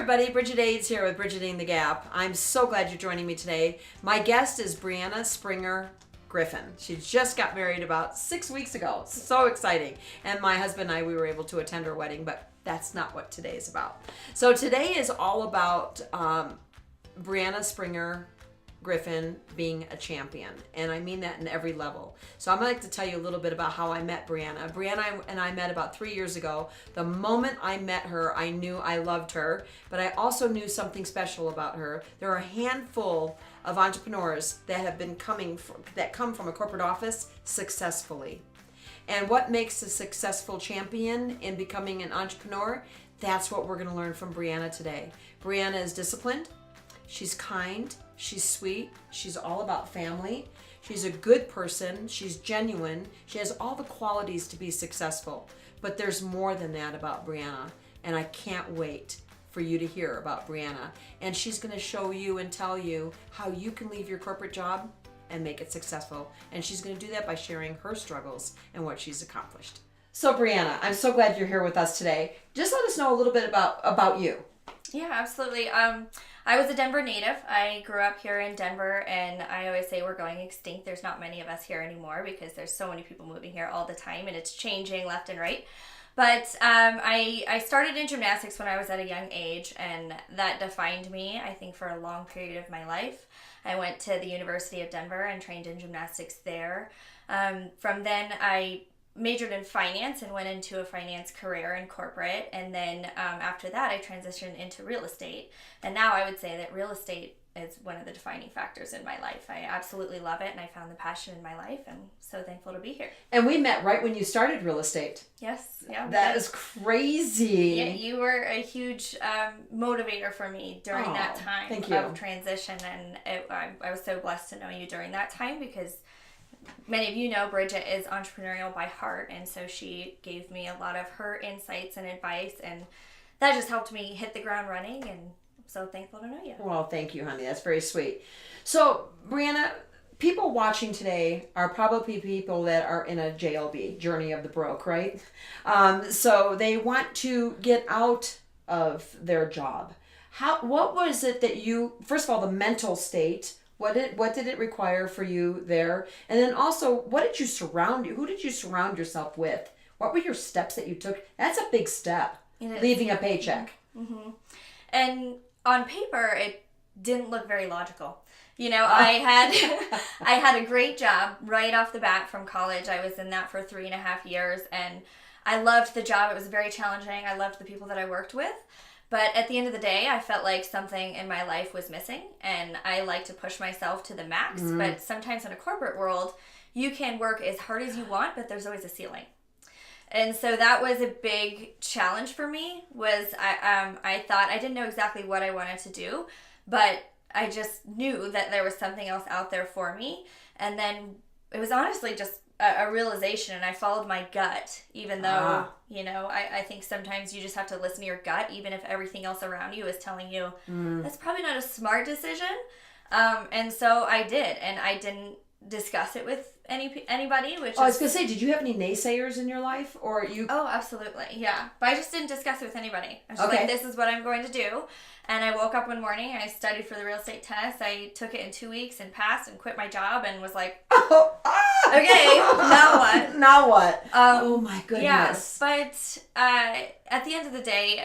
everybody, Bridget Aids here with Brigitting the Gap. I'm so glad you're joining me today. My guest is Brianna Springer Griffin. She just got married about 6 weeks ago. So exciting. And my husband and I, we were able to attend her wedding, but that's not what today is about. So today is all about Brianna Springer Griffin being a champion, and I mean that in every level. So I'm going to tell you a little bit about how I met Brianna. Brianna and I met about 3 years ago. The moment I met her, I knew I loved her, but I also knew something special about her. There are a handful of entrepreneurs that have been come from a corporate office successfully. And what makes a successful champion in becoming an entrepreneur? That's what we're going to learn from Brianna today. Brianna is disciplined. She's kind. She's sweet. She's all about family. She's a good person. She's genuine. She has all the qualities to be successful. But there's more than that about Brianna. And I can't wait for you to hear about Brianna. And she's going to show you and tell you how you can leave your corporate job and make it successful. And she's going to do that by sharing her struggles and what she's accomplished. So Brianna, I'm so glad you're here with us today. Just let us know a little bit about you. Yeah, absolutely. I was a Denver native. I grew up here in Denver, and I always say we're going extinct. There's not many of us here anymore because there's so many people moving here all the time, and it's changing left and right. But I started in gymnastics when I was at a young age, and that defined me, I think, for a long period of my life. I went to the University of Denver and trained in gymnastics there. From then, I majored in finance and went into a finance career in corporate, and then after that I transitioned into real estate, and now I would say that real estate is one of the defining factors in my life. I absolutely love it, and I found the passion in my life, and so thankful to be here. And we met right when you started real estate. Yes. Yeah. That is crazy. Yeah, you were a huge motivator for me during that time of transition, and I was so blessed to know you during that time because many of you know Bridget is entrepreneurial by heart, and so she gave me a lot of her insights and advice, and that just helped me hit the ground running, and I'm so thankful to know you. Well, thank you, honey. That's very sweet. So, Brianna, people watching today are probably people that are in a JLB, Journey of the Broke, right? So they want to get out of their job. What was it that you, first of all, the mental state, what did it require for you there? And then also, who did you surround yourself with? What were your steps that you took? That's a big step, leaving a paycheck. Mm-hmm. And on paper, it didn't look very logical. You know, I had a great job right off the bat from college. I was in that for 3.5 years, and I loved the job. It was very challenging. I loved the people that I worked with. But at the end of the day, I felt like something in my life was missing, and I like to push myself to the max. Mm-hmm. But sometimes in a corporate world, you can work as hard as you want, but there's always a ceiling. And so that was a big challenge for me. I thought I didn't know exactly what I wanted to do, but I just knew that there was something else out there for me. And then it was honestly just a realization, and I followed my gut, even though, I think sometimes you just have to listen to your gut, even if everything else around you is telling you that's probably not a smart decision. And so I did, and I didn't discuss it with anybody. I was going to say, did you have any naysayers in your life, or you? Oh, absolutely, yeah. But I just didn't discuss it with anybody. I was just like, this is what I'm going to do. And I woke up one morning, I studied for the real estate test. I took it in 2 weeks and passed and quit my job and was like, okay, now what? Now what? Oh my goodness. Yes, but at the end of the day,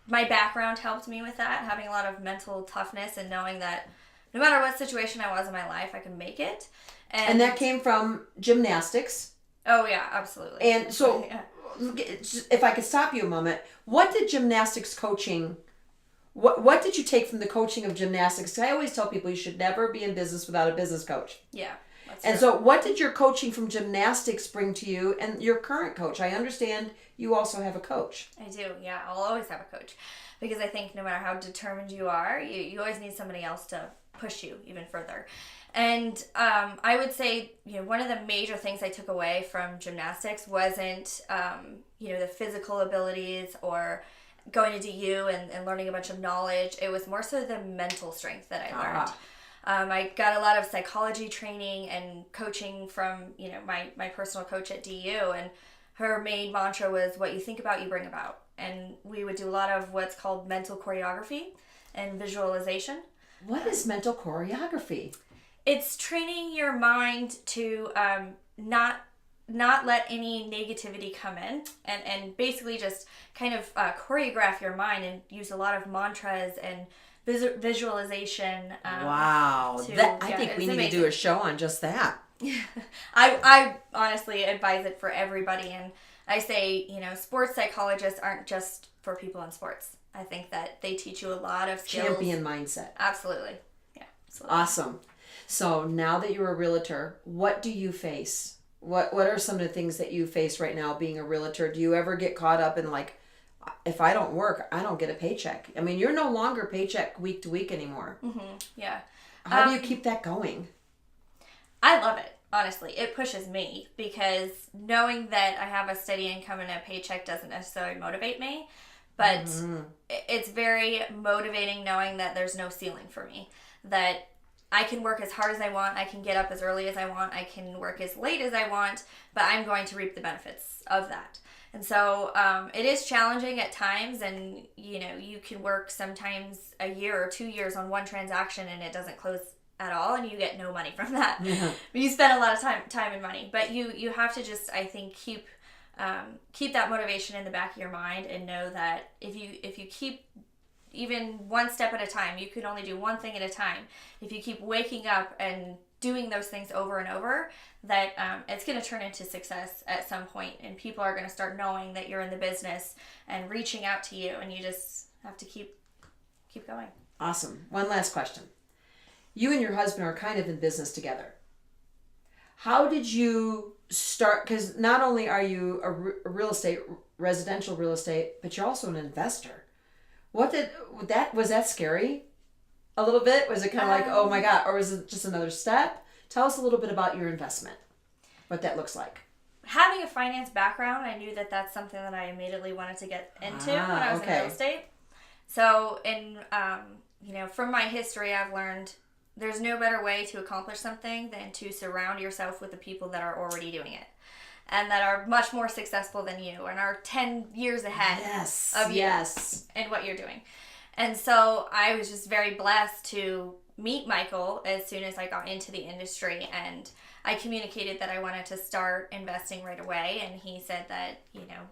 my background helped me with that, having a lot of mental toughness and knowing that no matter what situation I was in my life, I could make it. And that came from gymnastics. Oh yeah, absolutely. And so, if I could stop you a moment, what did gymnastics coaching... What did you take from the coaching of gymnastics? I always tell people you should never be in business without a business coach. Yeah. And so what did your coaching from gymnastics bring to you and your current coach? I understand you also have a coach. I do, yeah. I'll always have a coach because I think no matter how determined you are, you always need somebody else to push you even further. And I would say, one of the major things I took away from gymnastics wasn't, the physical abilities or going to DU and learning a bunch of knowledge. It was more so the mental strength that I learned. I got a lot of psychology training and coaching from, my personal coach at DU, and her main mantra was, what you think about, you bring about. and we would do a lot of what's called mental choreography and visualization. What is mental choreography? It's training your mind to not let any negativity come in, and basically just kind of choreograph your mind and use a lot of mantras and visualization. Wow. I think we need to do a show on just that. I honestly advise it for everybody, and I say, sports psychologists aren't just for people in sports. I think that they teach you a lot of skills. Champion mindset. Absolutely. Yeah, absolutely. Awesome. So now that you're a realtor, what do you face? What are some of the things that you face right now being a realtor? Do you ever get caught up in like, if I don't work, I don't get a paycheck? I mean, you're no longer paycheck week to week anymore. Mm-hmm. Yeah. How do you keep that going? I love it. Honestly, it pushes me, because knowing that I have a steady income and a paycheck doesn't necessarily motivate me, but it's very motivating knowing that there's no ceiling for me, that I can work as hard as I want, I can get up as early as I want, I can work as late as I want, but I'm going to reap the benefits of that. And so it is challenging at times, and you can work sometimes a year or 2 years on one transaction and it doesn't close at all, and you get no money from that. Yeah. You spend a lot of time and money, but you have to just, I think, keep that motivation in the back of your mind, and know that if you keep even one step at a time, you can only do one thing at a time. If you keep waking up and doing those things over and over, that it's going to turn into success at some point, and people are going to start knowing that you're in the business and reaching out to you, and you just have to keep going. Awesome. One last question. You and your husband are kind of in business together. How did you start? Because not only are you a residential real estate, but you're also an investor. Was that scary? A little bit? Was it kind of like, oh my God, or was it just another step? Tell us a little bit about your investment, what that looks like. Having a finance background, I knew that that's something that I immediately wanted to get into when I was in real estate. So, from my history, I've learned there's no better way to accomplish something than to surround yourself with the people that are already doing it, and that are much more successful than you and are 10 years ahead of you and what you're doing. And so I was just very blessed to meet Michael as soon as I got into the industry, and I communicated that I wanted to start investing right away, and he said that,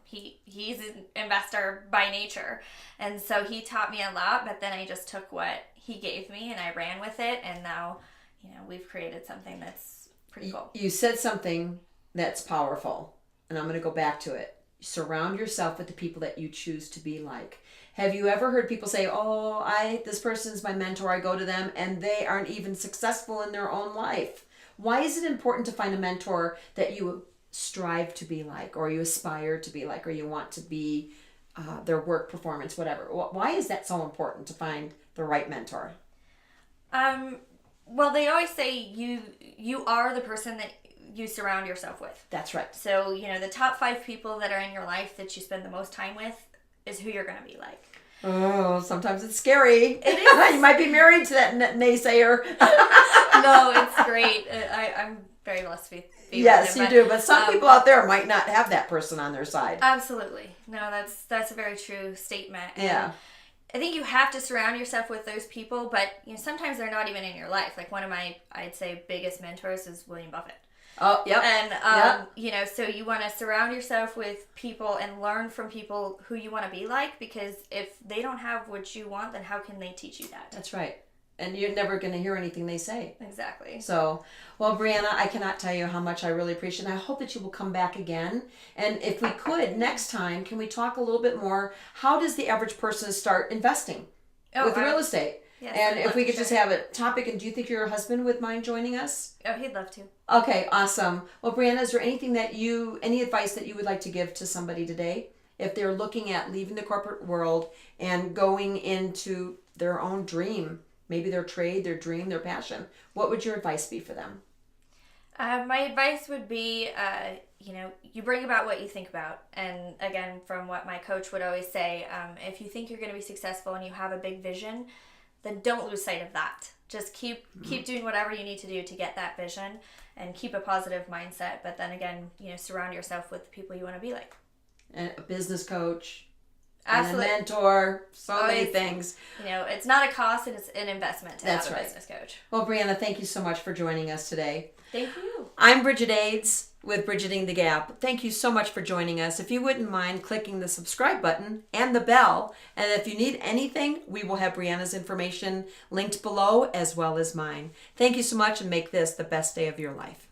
he's an investor by nature. And so he taught me a lot, but then I just took what he gave me and I ran with it, and now, we've created something that's pretty cool. You said something that's powerful, and I'm going to go back to it. Surround yourself with the people that you choose to be like. Have you ever heard people say, this person's my mentor, I go to them, and they aren't even successful in their own life? Why is it important to find a mentor that you strive to be like, or you aspire to be like, or you want to be their work performance, whatever? Why is that so important to find the right mentor? Well, they always say you are the person that you surround yourself with. That's right. So, the top 5 people that are in your life that you spend the most time with is who you're going to be like. Oh, sometimes it's scary. It is. You might be married to that naysayer. No, it's great. I'm very blessed to be yes, you do. But some people out there might not have that person on their side. Absolutely. No, that's a very true statement. Yeah. I think you have to surround yourself with those people, but sometimes they're not even in your life. Like one of my, I'd say, biggest mentors is William Buffett. Oh, yep. And, so you want to surround yourself with people and learn from people who you want to be like, because if they don't have what you want, then how can they teach you that? That's right. And you're never going to hear anything they say. Exactly. So, well, Brianna, I cannot tell you how much I really appreciate it. And I hope that you will come back again. And if we could, next time, can we talk a little bit more? How does the average person start investing with real estate? Yes, and if we could just have a topic, and do you think your husband would mind joining us? Oh, he'd love to. Okay, awesome. Well, Brianna, is there any advice that you would like to give to somebody today? If they're looking at leaving the corporate world and going into their own dream, maybe their trade, their dream, their passion, what would your advice be for them? My advice would be, you bring about what you think about. And again, from what my coach would always say, if you think you're going to be successful and you have a big vision, then don't lose sight of that. Just keep doing whatever you need to do to get that vision, and keep a positive mindset. But then again, surround yourself with the people you want to be like. And a business coach. Absolutely. And a mentor, so many Always, things. You know, it's not a cost, it's an investment to That's have a right. business coach. Well, Brianna, thank you so much for joining us today. Thank you. I'm Bridget Aids with Brigitting the Gap. Thank you so much for joining us. If you wouldn't mind clicking the subscribe button and the bell, and if you need anything, we will have Brianna's information linked below as well as mine. Thank you so much, and make this the best day of your life.